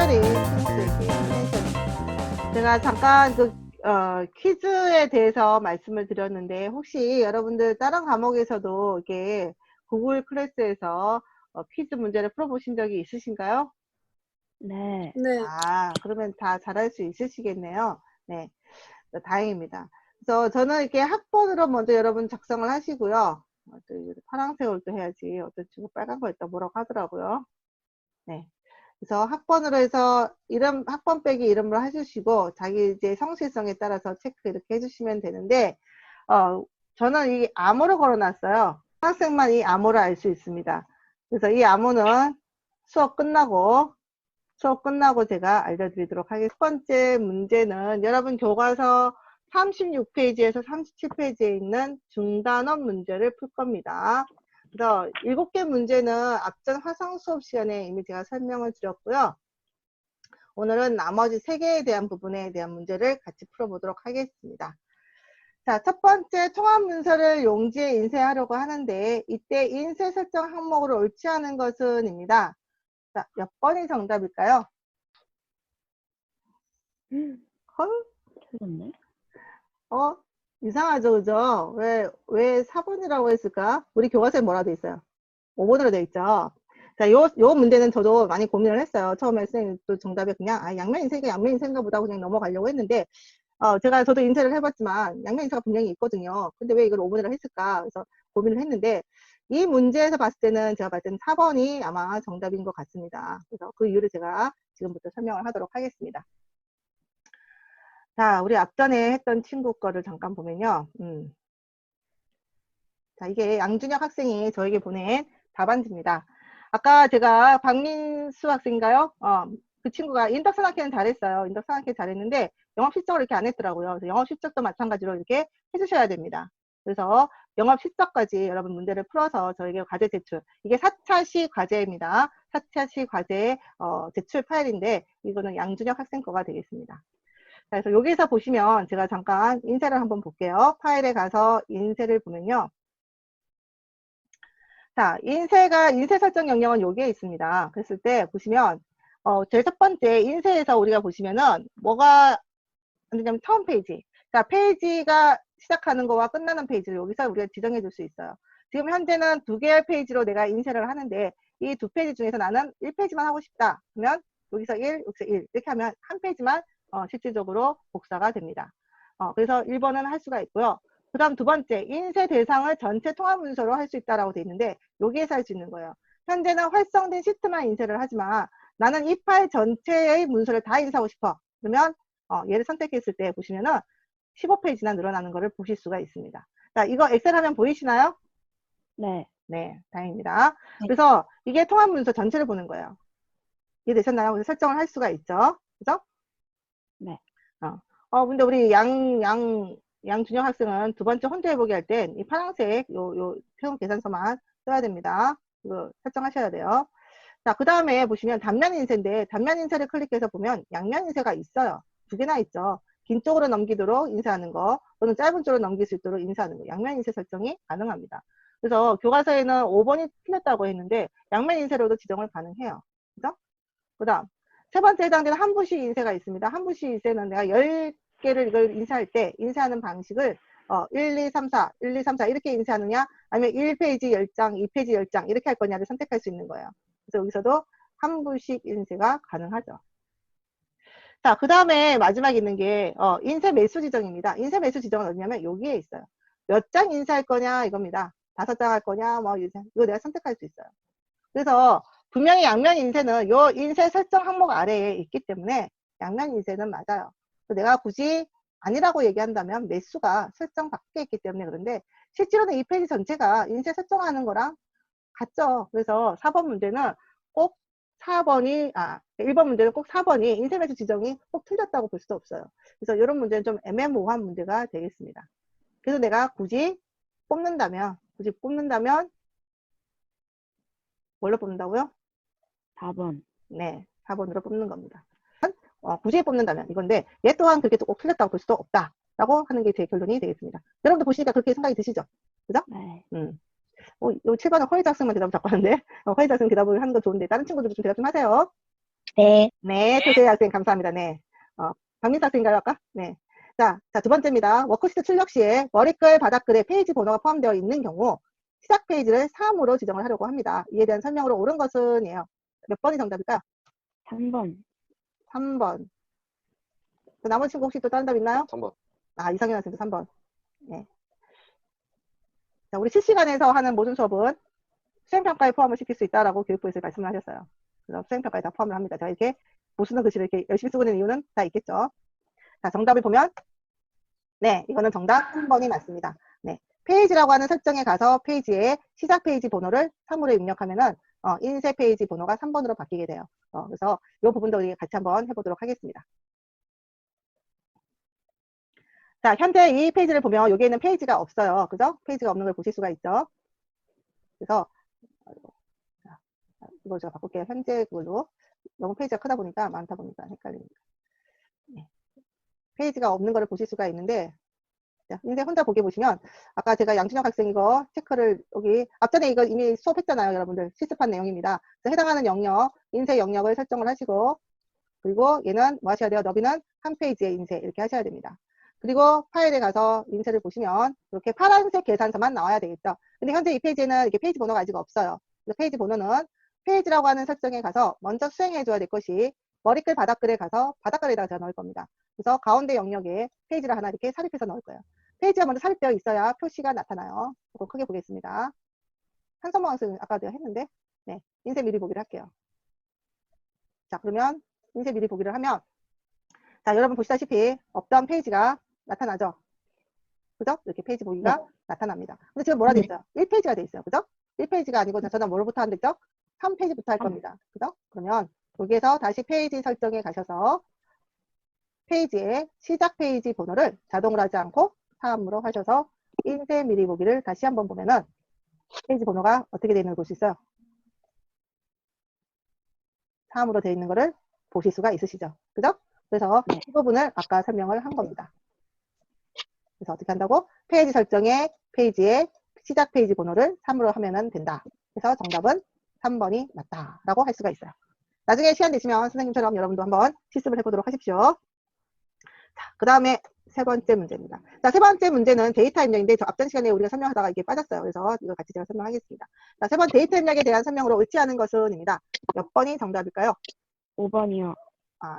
특별히 퀴즈에게 텐션. 제가 잠깐 퀴즈에 대해서 말씀을 드렸는데 혹시 여러분들 다른 과목에서도 이게 구글 클래스에서 퀴즈 문제를 풀어보신 적이 있으신가요? 네. 네. 그러면 다 잘할 수 있으시겠네요. 네, 다행입니다. 그래서 저는 이렇게 학번으로 먼저 여러분 작성을 하시고요. 또 파란색으로 또 해야지. 어떤 친구 빨간 거 있다 뭐라고 하더라고요. 네. 그래서 학번으로 해서 학번 빼기 이름으로 해주시고, 자기 이제 성실성에 따라서 체크 이렇게 해주시면 되는데, 저는 이 암호를 걸어놨어요. 학생만 이 암호를 알 수 있습니다. 그래서 이 암호는 수업 끝나고 제가 알려드리도록 하겠습니다. 첫 번째 문제는 여러분 교과서 36페이지에서 37페이지에 있는 중단원 문제를 풀 겁니다. 그래서 7개 문제는 앞전 화상 수업 시간에 이미 제가 설명을 드렸고요. 오늘은 나머지 3개에 대한 부분에 대한 문제를 같이 풀어보도록 하겠습니다. 자, 첫 번째 통합 문서를 용지에 인쇄하려고 하는데 이때 인쇄 설정 항목으로 옳지 않은 것은 입니다. 자, 몇 번이 정답일까요? 헐? 틀렸네. 이상하죠, 그죠? 왜 4번이라고 했을까? 우리 교과서에 뭐라 돼 있어요? 5번으로 돼 있죠. 자, 요 문제는 저도 많이 고민을 했어요. 처음에 선생님 또 정답에 그냥, 양면 인쇄가 양면 인쇄인가 보다 그냥 넘어가려고 했는데, 저도 인쇄를 해봤지만, 양면 인쇄가 분명히 있거든요. 근데 왜 이걸 5번이라고 했을까? 그래서 고민을 했는데, 이 문제에서 봤을 때는 제가 봤을 때는 4번이 아마 정답인 것 같습니다. 그래서 그 이유를 제가 지금부터 설명을 하도록 하겠습니다. 자, 우리 앞전에 했던 친구 거를 잠깐 보면요. 자, 이게 양준혁 학생이 저에게 보낸 답안지입니다. 아까 제가 박민수 학생인가요? 그 친구가 인덕 산학회는 잘했어요. 인덕 산학회 잘했는데 영업 실적을 이렇게 안 했더라고요. 그래서 영업 실적도 마찬가지로 이렇게 해주셔야 됩니다. 그래서 영업 실적까지 여러분 문제를 풀어서 저에게 과제 제출. 이게 4차시 과제입니다. 4차시 과제 제출 파일인데 이거는 양준혁 학생 거가 되겠습니다. 자, 그래서 여기서 보시면 제가 잠깐 인쇄를 한번 볼게요. 파일에 가서 인쇄를 보면요. 자, 인쇄 설정 영역은 여기에 있습니다. 그랬을 때 보시면, 제일 첫 번째 인쇄에서 우리가 보시면은 뭐가 안 되냐면 처음 페이지. 자, 페이지가 시작하는 거와 끝나는 페이지를 여기서 우리가 지정해 줄 수 있어요. 지금 현재는 2개의 페이지로 내가 인쇄를 하는데 이 2페이지 중에서 나는 1페이지만 하고 싶다. 그러면 여기서 1, 여기서 1 이렇게 하면 한 페이지만 실질적으로 복사가 됩니다. 그래서 1번은 할 수가 있고요. 그 다음 두 번째, 인쇄 대상을 전체 통합 문서로 할 수 있다라고 되어 있는데 여기에서 할 수 있는 거예요. 현재는 활성된 시트만 인쇄를 하지만 나는 이 파일 전체의 문서를 다 인쇄하고 싶어. 그러면 얘를 선택했을 때 보시면은 15페이지나 늘어나는 것을 보실 수가 있습니다. 자, 이거 엑셀 화면 보이시나요? 네. 네, 다행입니다. 네. 그래서 이게 통합 문서 전체를 보는 거예요. 이해되셨나요? 그래서 설정을 할 수가 있죠. 그죠? 네. 근데 우리 양준영 학생은 두 번째 혼자 해보기 할 땐 이 파란색 요 세운 계산서만 써야 됩니다. 이거 설정하셔야 돼요. 자, 그 다음에 보시면 단면 인쇄인데 단면 인쇄를 클릭해서 보면 양면 인쇄가 있어요. 2개나 있죠. 긴 쪽으로 넘기도록 인쇄하는 거 또는 짧은 쪽으로 넘길 수 있도록 인쇄하는 거 양면 인쇄 설정이 가능합니다. 그래서 교과서에는 5번이 틀렸다고 했는데 양면 인쇄로도 지정을 가능해요. 그죠? 그 다음 세 번째 해당되는 한부시 인쇄가 있습니다. 한부시 인쇄는 내가 10개를 이걸 인쇄할 때 인쇄하는 방식을 1, 2, 3, 4, 1, 2, 3, 4 이렇게 인쇄하느냐 아니면 1페이지 10장, 2페이지 10장 이렇게 할 거냐를 선택할 수 있는 거예요. 그래서 여기서도 한부식 인쇄가 가능하죠. 자, 그 다음에 마지막에 있는 게 인쇄 매수 지정입니다. 인쇄 매수 지정은 어디냐면 여기에 있어요. 몇 장 인쇄할 거냐 이겁니다. 5장 할 거냐 뭐 이거 내가 선택할 수 있어요. 그래서 분명히 양면 인쇄는 요 인쇄 설정 항목 아래에 있기 때문에 양면 인쇄는 맞아요. 내가 굳이 아니라고 얘기한다면 매수가 설정 밖에 있기 때문에 그런데 실제로는 이 페이지 전체가 인쇄 설정하는 거랑 같죠. 그래서 4번 문제는 꼭 1번 문제는 꼭 4번이 인쇄 매수 지정이 꼭 틀렸다고 볼 수도 없어요. 그래서 이런 문제는 좀 애매모호한 문제가 되겠습니다. 그래서 내가 굳이 뽑는다면 뭘로 뽑는다고요? 4번. 네, 4번으로 뽑는 겁니다. 굳이 뽑는다면 이건데 얘 또한 그렇게 꼭 틀렸다고 볼 수도 없다라고 하는 게 제 결론이 되겠습니다. 여러분도 보시니까 그렇게 생각이 드시죠? 그죠? 네. 요 7번은 허위자 학생만 대답을 자꾸 하는데 허위자 학생 대답을 하는 거 좋은데 다른 친구들도 좀 대답 좀 하세요. 네. 네, 표세 학생 감사합니다. 네. 박민사 학생인가요, 아까? 네. 자, 두 번째입니다. 워크시트 출력 시에 머리글, 바닥글에 페이지 번호가 포함되어 있는 경우 시작 페이지를 3으로 지정을 하려고 합니다. 이에 대한 설명으로 옳은 것은이에요. 몇 번이 정답일까요? 3번. 3번. 남은 친구 혹시 또 다른 답 있나요? 3번. 이상현 학생도 3번. 네. 자, 우리 실시간에서 하는 모든 수업은 수행평가에 포함을 시킬 수 있다라고 교육부에서 말씀을 하셨어요. 그래서 수행평가에 다 포함을 합니다. 제가 이렇게 못 쓰는 글씨를 이렇게 열심히 쓰고 있는 이유는 다 있겠죠. 자, 정답을 보면, 네, 이거는 정답 3번이 맞습니다. 네. 페이지라고 하는 설정에 가서 페이지에 시작 페이지 번호를 3으로 입력하면은, 인쇄 페이지 번호가 3번으로 바뀌게 돼요. 그래서 이 부분도 우리 같이 한번 해보도록 하겠습니다. 자, 현재 이 페이지를 보면 여기에는 페이지가 없어요. 그죠? 페이지가 없는 걸 보실 수가 있죠. 그래서, 이걸 제가 바꿀게요. 현재 그걸로. 너무 페이지가 크다 보니까, 많다 보니까 헷갈립니다. 네. 페이지가 없는 거를 보실 수가 있는데, 자, 인쇄 혼자 보기 보시면, 아까 제가 양준혁 학생 이거 체크를, 여기, 앞전에 이거 이미 수업했잖아요, 여러분들. 실습한 내용입니다. 그래서 해당하는 영역, 인쇄 영역을 설정을 하시고, 그리고 얘는 뭐 하셔야 돼요? 너비는 한 페이지에 인쇄, 이렇게 하셔야 됩니다. 그리고 파일에 가서 인쇄를 보시면, 이렇게 파란색 계산서만 나와야 되겠죠. 근데 현재 이 페이지에는 이렇게 페이지 번호가 아직 없어요. 그래서 페이지 번호는 페이지라고 하는 설정에 가서 먼저 수행해 줘야 될 것이 머리글 바닥글에 가서 바닥글에다가 제가 넣을 겁니다. 그래서 가운데 영역에 페이지를 하나 이렇게 삽입해서 넣을 거예요. 페이지가 먼저 삽입되어 있어야 표시가 나타나요. 이거 크게 보겠습니다. 한선모 학생 아까 내가 했는데, 네, 인쇄 미리 보기를 할게요. 자, 그러면 인쇄 미리 보기를 하면, 자, 여러분 보시다시피 없던 페이지가 나타나죠. 그죠? 이렇게 페이지 보기가 나타납니다. 근데 지금 뭐라 돼 있어요? 1페이지가 돼 있어요. 그죠? 1페이지가 아니고 저는 뭐로부터 하면 되죠? 3페이지부터 할 겁니다. 그죠? 그러면 여기에서 다시 페이지 설정에 가셔서 페이지의 시작 페이지 번호를 자동으로 하지 않고 3으로 하셔서 인쇄 미리 보기를 다시 한번 보면은 페이지 번호가 어떻게 되어 있는 걸 볼 수 있어요? 3으로 되어 있는 거를 보실 수가 있으시죠? 그죠? 그래서 이 부분을 아까 설명을 한 겁니다. 그래서 어떻게 한다고? 페이지 설정에 페이지의 시작 페이지 번호를 3으로 하면 된다. 그래서 정답은 3번이 맞다라고 할 수가 있어요. 나중에 시간 되시면 선생님처럼 여러분도 한번 실습을 해보도록 하십시오. 자, 그 다음에 세 번째 문제입니다. 자, 세 번째 문제는 데이터 입력인데 저 앞전 시간에 우리가 설명하다가 이게 빠졌어요. 그래서 이거 같이 제가 설명하겠습니다. 자, 세 번 데이터 입력에 대한 설명으로 옳지 않은 것은입니다. 몇 번이 정답일까요? 5번이요.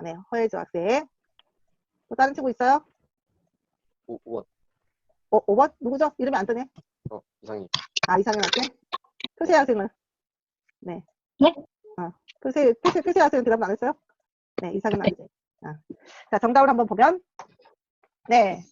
네, 허혜주 학생. 또 다른 친구 있어요? 5번. 5번? 누구죠? 이름이 안 뜨네. 이상희. 이상현 학생? 표세 학생은? 네. 네? 표세 학생은 대답 안 했어요? 네, 이상현 학생. 자, 정답을 한번 보면, 네,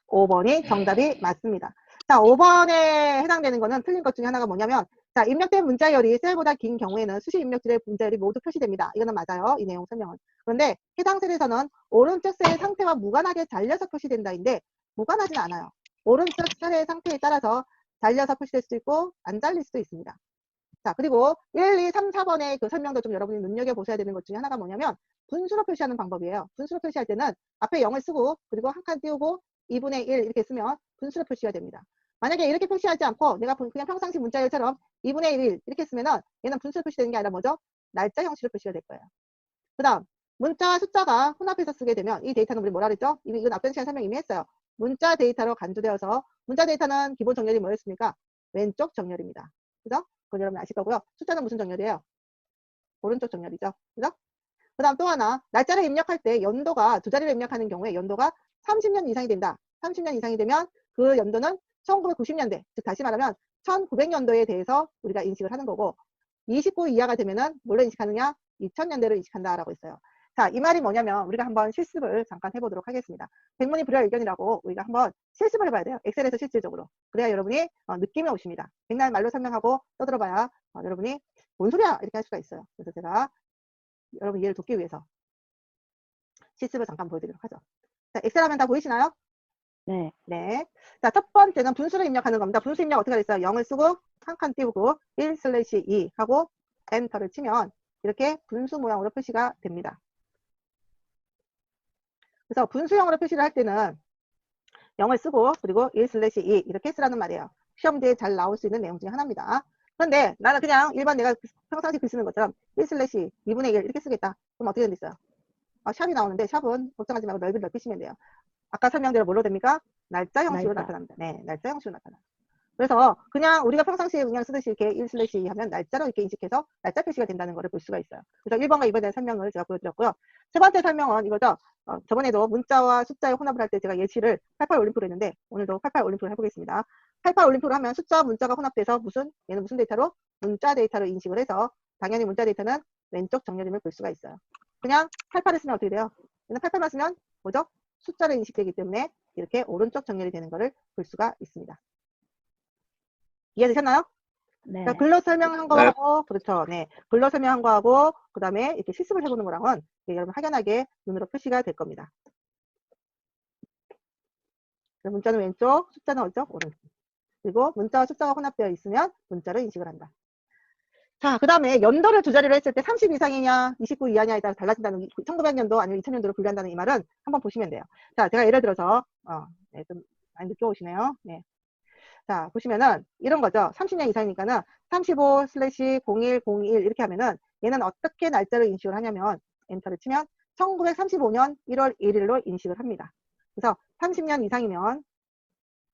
5번이 정답이 맞습니다. 자, 5번에 해당되는 거는 틀린 것 중에 하나가 뭐냐면, 자, 입력된 문자열이 셀보다 긴 경우에는 수시 입력줄의 문자열이 모두 표시됩니다. 이거는 맞아요. 이 내용 설명은. 그런데 해당 셀에서는 오른쪽 셀의 상태와 무관하게 잘려서 표시된다인데, 무관하진 않아요. 오른쪽 셀의 상태에 따라서 잘려서 표시될 수도 있고, 안 잘릴 수도 있습니다. 자, 그리고 1, 2, 3, 4번의 그 설명도 좀 여러분이 눈여겨보셔야 되는 것 중에 하나가 뭐냐면, 분수로 표시하는 방법이에요. 분수로 표시할 때는 앞에 0을 쓰고, 그리고 한 칸 띄우고, 2분의 1 이렇게 쓰면 분수로 표시가 됩니다. 만약에 이렇게 표시하지 않고, 내가 그냥 평상시 문자열처럼 2분의 1 이렇게 쓰면은, 얘는 분수로 표시되는 게 아니라 뭐죠? 날짜 형식으로 표시가 될 거예요. 그 다음, 문자와 숫자가 혼합해서 쓰게 되면, 이 데이터는 우리 뭐라 그랬죠? 이건 앞전 시간 설명 이미 했어요. 문자 데이터로 간주되어서, 문자 데이터는 기본 정렬이 뭐였습니까? 왼쪽 정렬입니다. 그죠? 그건 여러분 아실 거고요. 숫자는 무슨 정렬이에요? 오른쪽 정렬이죠. 그죠? 그 다음 또 하나, 날짜를 입력할 때 연도가 두 자리를 입력하는 경우에 연도가 30년 이상이 된다. 30년 이상이 되면 그 연도는 1990년대, 즉 다시 말하면 1900년도에 대해서 우리가 인식을 하는 거고, 29 이하가 되면은 뭘로 인식하느냐? 2000년대로 인식한다라고 했어요. 자, 이 말이 뭐냐면 우리가 한번 실습을 잠깐 해보도록 하겠습니다. 백문이 불여일견이라고 우리가 한번 실습을 해봐야 돼요. 엑셀에서 실질적으로. 그래야 여러분이 느낌이 오십니다. 백날 말로 설명하고 떠들어봐야 여러분이 뭔 소리야? 이렇게 할 수가 있어요. 그래서 제가 여러분 이해를 돕기 위해서 실습을 잠깐 보여드리도록 하죠. 자, 엑셀 화면 다 보이시나요? 네. 네. 자, 첫 번째는 분수를 입력하는 겁니다. 분수 입력 어떻게 됐어요? 0을 쓰고 한 칸 띄우고 1/2 하고 엔터를 치면 이렇게 분수 모양으로 표시가 됩니다. 그래서 분수형으로 표시를 할 때는 0을 쓰고 그리고 1/2 이렇게 쓰라는 말이에요. 시험지에 잘 나올 수 있는 내용 중에 하나입니다. 그런데 나는 그냥 일반 내가 평상시 글 쓰는 것처럼 1/2 2분의 1 이렇게 쓰겠다. 그럼 어떻게 되겠어요? 샵이 나오는데 샵은 걱정하지 말고 넓히시면 돼요. 아까 설명대로 뭘로 됩니까? 날짜 형식으로 날짜. 나타납니다. 네, 날짜 형식으로 나타나요. 그래서 그냥 우리가 평상시에 그냥 쓰듯이 이렇게 1/2 하면 날짜로 이렇게 인식해서 날짜 표시가 된다는 것을 볼 수가 있어요. 그래서 1번과 2번에 대한 설명을 제가 보여드렸고요. 세 번째 설명은 이거죠. 저번에도 문자와 숫자의 혼합을 할 때 제가 예시를 88 올림픽을 했는데 오늘도 88 올림픽을 해보겠습니다. 88 올림픽을 하면 숫자와 문자가 혼합돼서 얘는 무슨 데이터로? 문자 데이터로 인식을 해서 당연히 문자 데이터는 왼쪽 정렬임을 볼 수가 있어요. 그냥 88을 쓰면 어떻게 돼요? 얘는 88만 쓰면 뭐죠? 숫자로 인식되기 때문에 이렇게 오른쪽 정렬이 되는 것을 볼 수가 있습니다. 이해되셨나요? 네. 그러니까 글로 설명한 거하고, 그렇죠. 네. 글로 설명한 거하고, 그 다음에 이렇게 실습을 해보는 거랑은 여러분 확연하게 눈으로 표시가 될 겁니다. 문자는 왼쪽, 숫자는 어디죠? 오른쪽. 그리고 문자와 숫자가 혼합되어 있으면 문자로 인식을 한다. 자, 그 다음에 연도를 두 자리로 했을 때 30 이상이냐, 29 이하냐에 따라 달라진다는 1900년도 아니면 2000년도로 분류한다는 이 말은 한번 보시면 돼요. 자, 제가 예를 들어서, 네, 좀 많이 늦게 오시네요. 네. 자, 보시면은 이런 거죠. 30년 이상이니까는 35/0101 이렇게 하면은 얘는 어떻게 날짜를 인식을 하냐면 엔터를 치면 1935년 1월 1일로 인식을 합니다. 그래서 30년 이상이면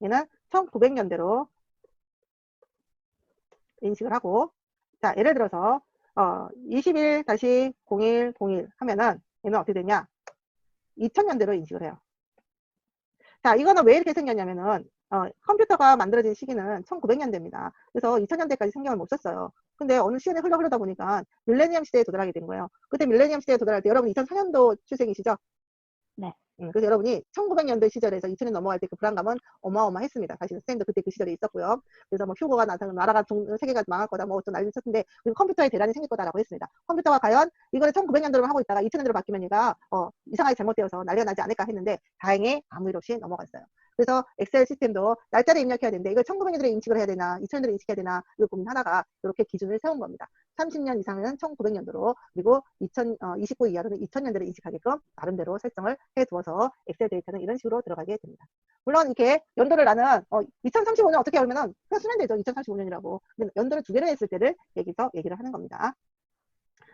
얘는 1900년대로 인식을 하고, 자, 예를 들어서 21-0101 하면은 얘는 어떻게 되냐? 2000년대로 인식을 해요. 자, 이거는 왜 이렇게 생겼냐면은 컴퓨터가 만들어진 시기는 1900년대입니다. 그래서 2000년대까지 신경을 못 썼어요. 근데 어느 시간이 흘러다 보니까 밀레니엄 시대에 도달하게 된 거예요. 그때 밀레니엄 시대에 도달할 때 여러분 2004년도 출생이시죠? 네. 그래서 여러분이 1900년대 시절에서 2000년 넘어갈 때 그 불안감은 어마어마했습니다. 사실은 쌤도 그때 그 시절에 있었고요. 그래서 뭐 휴거가 나타나면 나라가 세계가 망할 거다 뭐 좀 난리 쳤는데 그리고 컴퓨터에 대란이 생길 거다라고 했습니다. 컴퓨터가 과연 이거를 1900년도로 하고 있다가 2000년도로 바뀌면 얘가 이상하게 잘못되어서 난리가 나지 않을까 했는데 다행히 아무 일 없이 넘어갔어요. 그래서 엑셀 시스템도 날짜를 입력해야 되는데 이걸 1900년도에 인식을 해야 되나 2000년도에 인식해야 되나 이걸 고민하다가 이렇게 기준을 세운 겁니다. 30년 이상은 1900년도로 그리고 29 이하로는 2000년도로 인식하게끔 나름대로 설정을 해두어서 엑셀 데이터는 이런 식으로 들어가게 됩니다. 물론 이렇게 연도를 나는 2035년 어떻게 하면은 그냥 쓰면 되죠. 2035년이라고. 근데 연도를 두 개를 했을 때를 여기서 얘기를 하는 겁니다.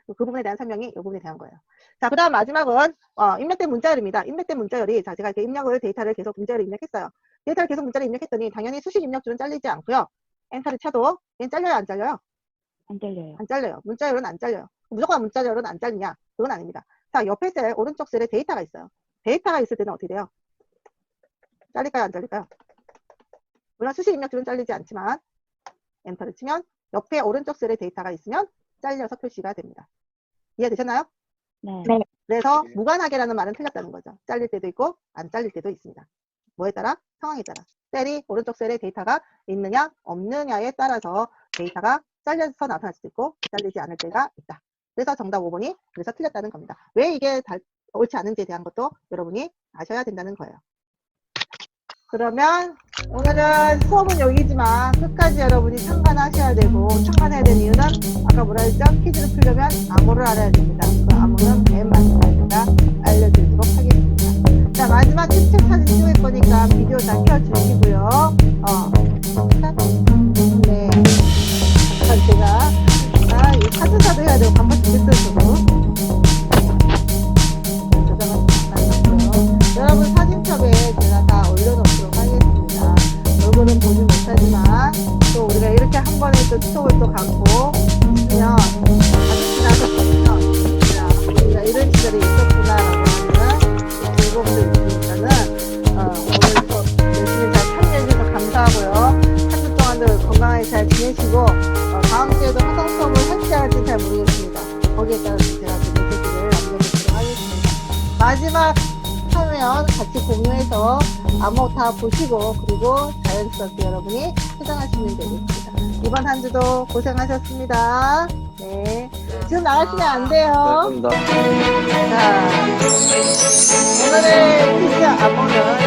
그 부분에 대한 설명이 이 부분에 대한 거예요. 자, 그 다음 마지막은 입력된 문자열입니다. 입력된 문자열이 자 제가 이렇게 데이터를 계속 문자열을 입력했어요. 데이터를 계속 문자를 입력했더니 당연히 수식 입력줄은 잘리지 않고요. 엔터를 쳐도 얘는 잘려요, 안 잘려요? 안 잘려요. 안 잘려요. 문자열은 안 잘려요. 무조건 문자열은 안 잘리냐? 그건 아닙니다. 자, 옆에 셀, 오른쪽 셀에 데이터가 있어요. 데이터가 있을 때는 어떻게 돼요? 잘릴까요, 안 잘릴까요? 물론 수식 입력줄은 잘리지 않지만 엔터를 치면 옆에 오른쪽 셀에 데이터가 있으면 잘려서 표시가 됩니다. 이해되셨나요? 네. 그래서 무관하게라는 말은 틀렸다는 거죠. 잘릴 때도 있고 안 잘릴 때도 있습니다. 뭐에 따라? 상황에 따라. 셀이 오른쪽 셀에 데이터가 있느냐 없느냐에 따라서 데이터가 잘려서 나타날 수도 있고 잘리지 않을 때가 있다. 그래서 정답 5번이 그래서 틀렸다는 겁니다. 왜 이게 옳지 않은지에 대한 것도 여러분이 아셔야 된다는 거예요. 그러면 오늘은 수업은 여기지만 끝까지 여러분이 참관하셔야 되고 참관해야 되는 이유는 아까 뭐라 했죠? 퀴즈를 풀려면 암호를 알아야 됩니다. 그 암호는 맨 마지막에 제가 알려드리도록 하겠습니다. 자, 마지막 캡처 사진 찍을 거니까 비디오 다 켜주시고요. 네. 잠깐 제가 이 카드사도 해야 되고 간판 죽겠어요 저도. 여러분 사진첩에 제가 다 올려놓도록 하겠습니다. 얼굴은 보지 못하지만 또 우리가 이렇게 한 번에 또 추억을 또 갖고 있으면 아주 지나서 보면 우리가 이런 시절이 있었구나라고 하는 즐거움도 있으니까는 오늘 또 열심히 잘 참여해주셔서 감사하고요. 한 주 동안도 건강하게 잘 지내시고 다음 주에도 화성 수업을 할지 안 할지 잘 모르겠습니다. 거기에 따라서 제가 그 메시지를 남겨드리도록 하겠습니다. 마지막 하면 같이 공유해서 암호 다 보시고 그리고 자연스럽게 여러분이 포장하시면 되겠습니다. 이번 한 주도 고생하셨습니다. 네, 지금 나가시면 안 돼요. 감사합니다. 자, 오늘의 퀴즈 암호는